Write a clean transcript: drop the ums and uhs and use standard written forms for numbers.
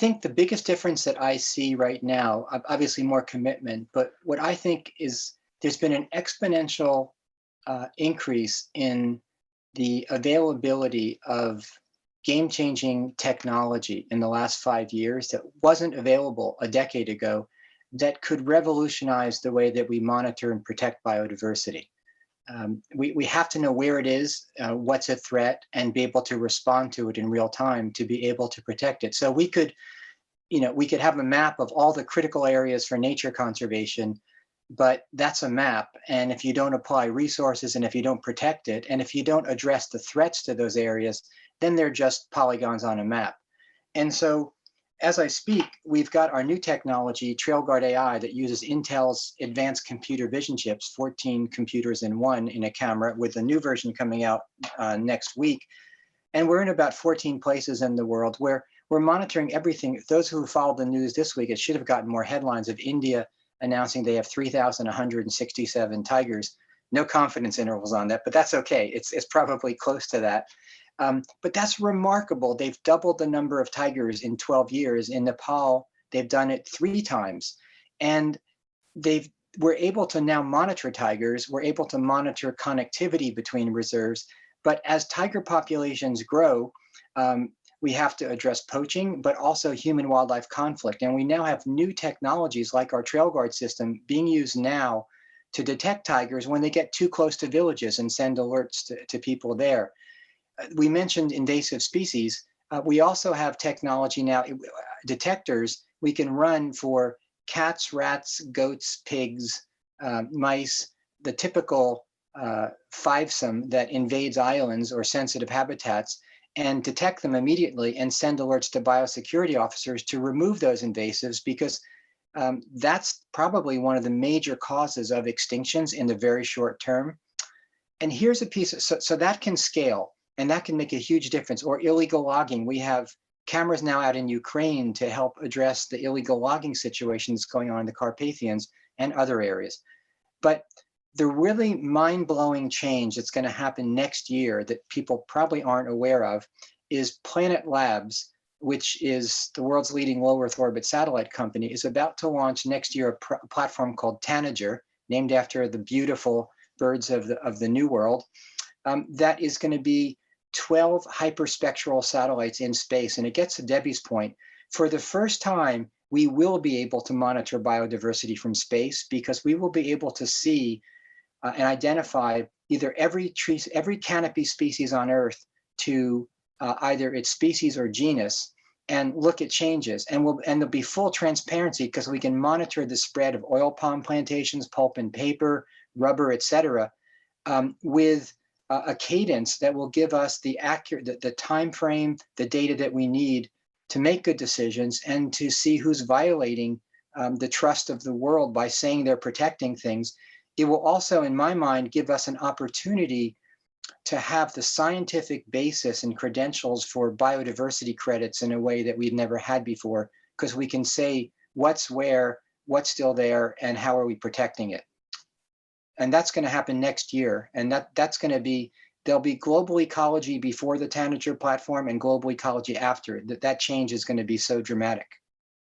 think the biggest difference that I see right now, obviously more commitment, but what I think is there's been an exponential increase in the availability of game-changing technology in the last 5 years that wasn't available a decade ago that could revolutionize the way that we monitor and protect biodiversity. We have to know where it is, what's a threat, and be able to respond to it in real time to be able to protect it. So we could have a map of all the critical areas for nature conservation, but that's a map. And if you don't apply resources and if you don't protect it, and if you don't address the threats to those areas, then they're just polygons on a map. And so as I speak, we've got our new technology, TrailGuard AI, that uses Intel's advanced computer vision chips, 14 computers in one in a camera, with a new version coming out next week. And we're in about 14 places in the world where we're monitoring everything. Those who followed the news this week, it should have gotten more headlines of India announcing they have 3,167 tigers. No confidence intervals on that, but that's okay. It's probably close to that. But that's remarkable. They've doubled the number of tigers in 12 years. In Nepal, they've done it 3 times. And we're able to now monitor tigers. We're able to monitor connectivity between reserves. But as tiger populations grow, we have to address poaching, but also human-wildlife conflict. And we now have new technologies like our TrailGuard system being used now to detect tigers when they get too close to villages and send alerts to people there. We mentioned invasive species. We also have technology now, detectors we can run for cats, rats, goats, pigs, mice, the typical fivesome that invades islands or sensitive habitats, and detect them immediately and send alerts to biosecurity officers to remove those invasives, because that's probably one of the major causes of extinctions in the very short term. And here's a piece, so that can scale. And that can make a huge difference. Or illegal logging. We have cameras now out in Ukraine to help address the illegal logging situations going on in the Carpathians and other areas. But the really mind-blowing change that's going to happen next year that people probably aren't aware of is Planet Labs, which is the world's leading low Earth orbit satellite company, is about to launch next year a platform called Tanager, named after the beautiful birds of the New World, that is going to be 12 hyperspectral satellites in space. And it gets to Debbie's point. For the first time, we will be able to monitor biodiversity from space, because we will be able to see and identify either every canopy species on Earth to either its species or genus, and look at changes. And there'll be full transparency, because we can monitor the spread of oil palm plantations, pulp and paper, rubber, et cetera, with a cadence that will give us the time frame, the data that we need to make good decisions and to see who's violating the trust of the world by saying they're protecting things. It will also, in my mind, give us an opportunity to have the scientific basis and credentials for biodiversity credits in a way that we've never had before, because we can say what's where, what's still there, and how are we protecting it. And that's going to happen next year. And that's going to be, there'll be global ecology before the Tanager platform and global ecology after. That change is going to be so dramatic.